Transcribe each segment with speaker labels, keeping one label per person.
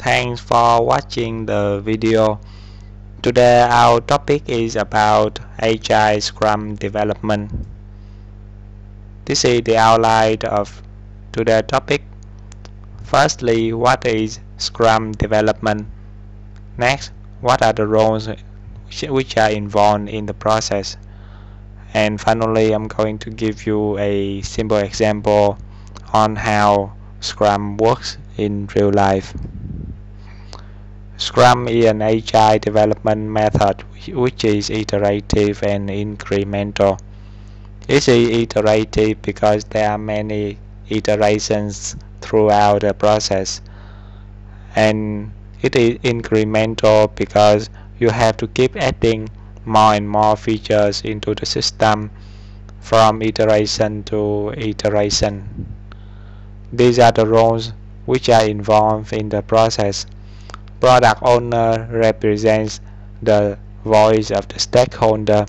Speaker 1: Thanks for watching the video. Today our topic is about Agile Scrum development. This is the outline of today's topic. Firstly, what is Scrum development? Next, what are the roles which are involved in the process? And finally, I'm going to give you a simple example on how Scrum works in real life. Scrum is an agile development method which is iterative and incremental. It is iterative because there are many iterations throughout the process, and it is incremental because you have to keep adding more and more features into the system from iteration to iteration. These are the roles which are involved in the process. Product owner represents the voice of the stakeholder.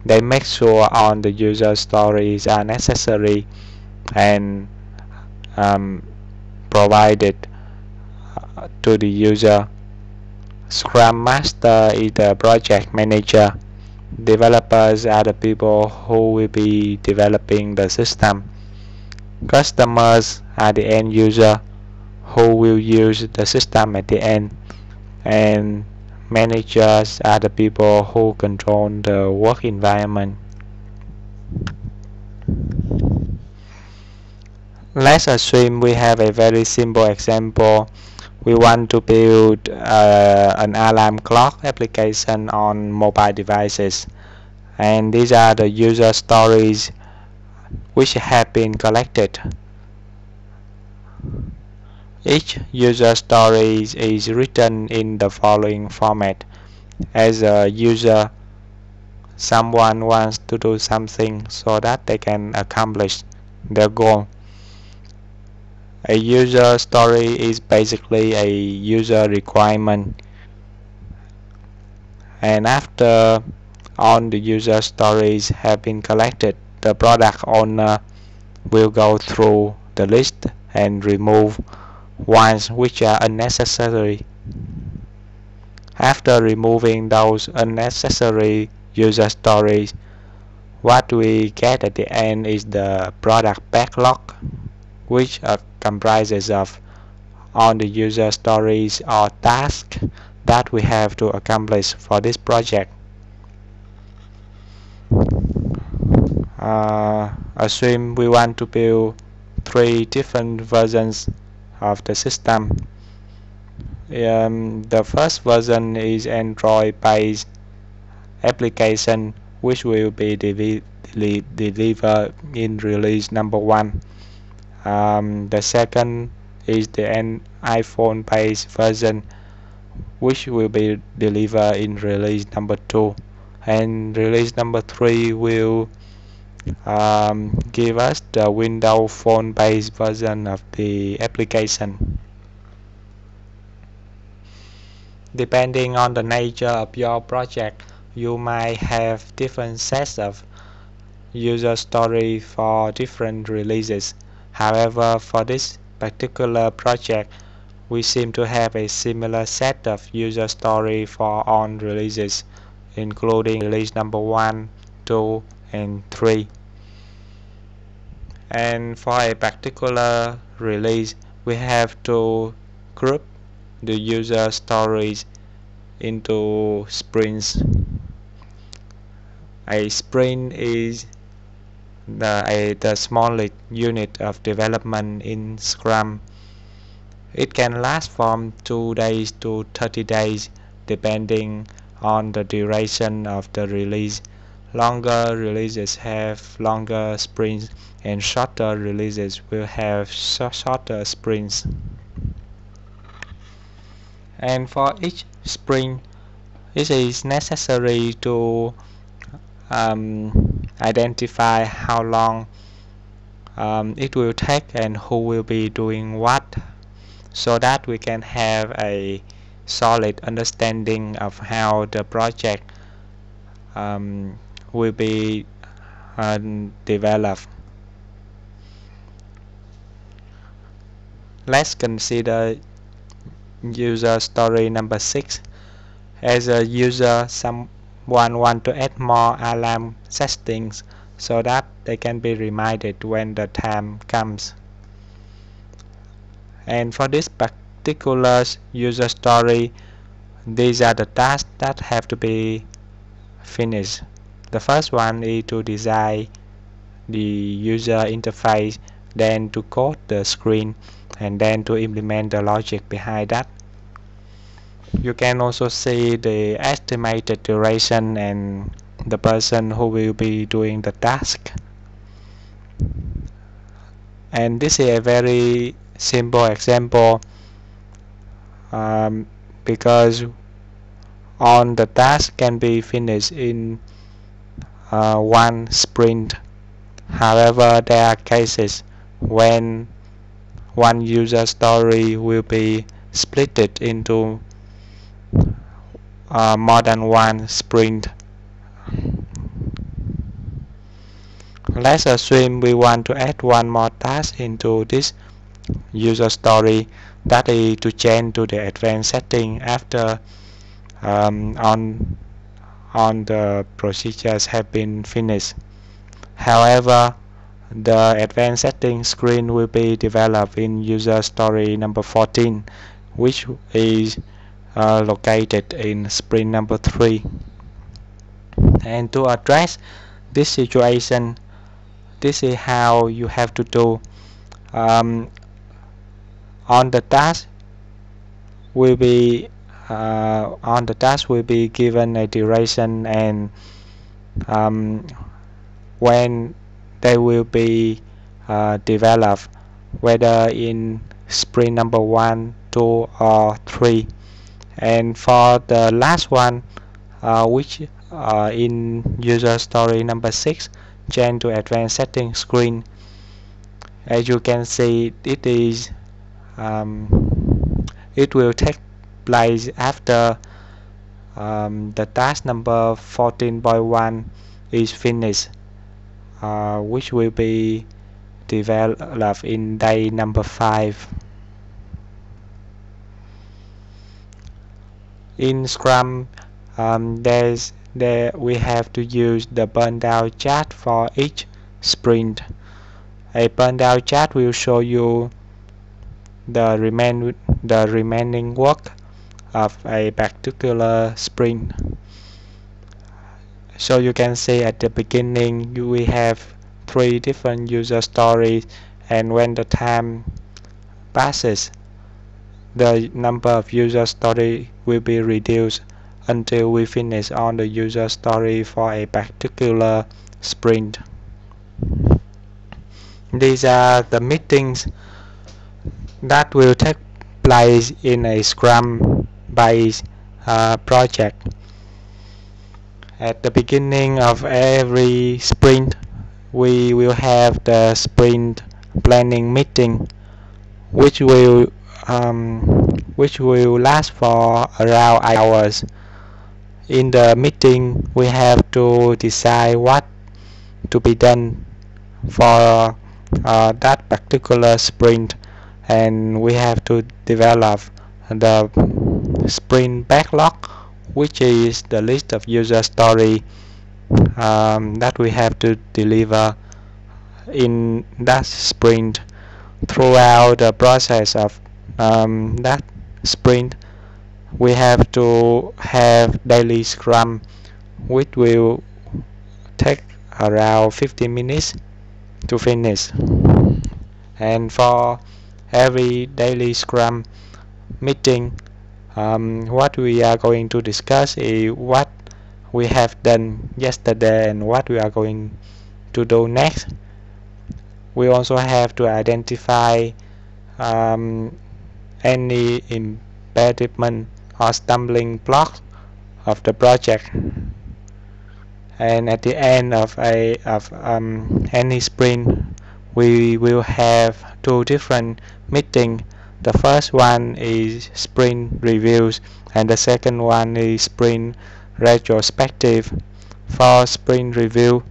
Speaker 1: They make sure all the user stories are necessary and provided to the user. Scrum Master is the project manager. Developers are the people who will be developing the system. Customers are the end user who will use the system at the end, and managers are the people who control the work environment. Let's assume we have a very simple example. We want to build an alarm clock application on mobile devices, and these are the user stories which have been collected. Each user story is written in the following format. As a user, someone wants to do something so that they can accomplish their goal. A user story is basically a user requirement, and after all the user stories have been collected, the product owner will go through the list and remove ones which are unnecessary. After removing those unnecessary user stories, what we get at the end is the product backlog, which comprises of all the user stories or tasks that we have to accomplish for this project. Assume we want to build 3 different versions of the system. The first version is Android-based application which will be delivered in release number 1. The second is the iPhone-based version which will be delivered in release number 2, and release number 3 will give us the Windows Phone-based version of the application. Depending on the nature of your project, you might have different sets of user story for different releases. However, for this particular project, we seem to have a similar set of user story for all releases, including release number 1, 2, and 3. And for a particular release, we have to group the user stories into sprints. A sprint is the smallest unit of development in Scrum. It can last from 2 days to 30 days depending on the duration of the release. Longer releases have longer sprints, and shorter releases will have shorter sprints. And for each sprint, it is necessary to identify how long it will take and who will be doing what, so that we can have a solid understanding of how the project will be developed. Let's consider user story number 6. As a user, someone want to add more alarm settings so that they can be reminded when the time comes. And for this particular user story, these are the tasks that have to be finished. The first one is to design the user interface, then to code the screen, and then to implement the logic behind that. You can also see the estimated duration and the person who will be doing the task. And this is a very simple example because all the task can be finished in one sprint. However, there are cases when one user story will be split into more than one sprint. Let's assume we want to add one more task into this user story, that is to change to the advanced setting after on the procedures have been finished. However, the advanced setting screen will be developed in user story number 14, which is located in sprint number 3. And to address this situation, this is how you have to do. On the task will be given a duration and when they will be developed, whether in sprint number 1, 2, or 3. And for the last one, which in user story number 6, change to advanced setting screen, as you can see, it will take place after the task number 14.1 is finished, which will be developed in day number 5. In Scrum, we have to use the burn down chart for each sprint. A burn down chart will show you the remaining work of a particular sprint. So you can see at the beginning we have 3 different user stories, and when the time passes, the number of user story will be reduced until we finish all the user story for a particular sprint. These are the meetings that will take place in a Scrum-based project. At the beginning of every sprint, we will have the sprint planning meeting, which will last for around hours. In the meeting, we have to decide what to be done for that particular sprint, and we have to develop the sprint backlog, which is the list of user story that we have to deliver in that sprint. Throughout the process of that sprint, we have to have daily Scrum, which will take around 50 minutes to finish. And for every daily Scrum meeting, what we are going to discuss is what we have done yesterday and what we are going to do next. We also have to identify any impediment or stumbling blocks of the project. And at the end of any sprint, we will have 2 different meetings. The first one is sprint reviews, and the second one is sprint retrospective. For sprint review,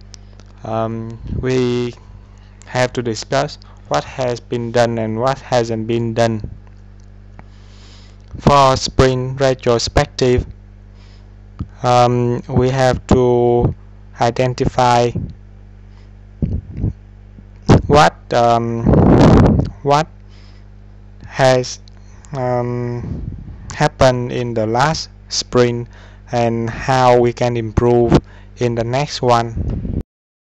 Speaker 1: we have to discuss what has been done and what hasn't been done. For sprint retrospective, we have to identify what has happened in the last sprint and how we can improve in the next one.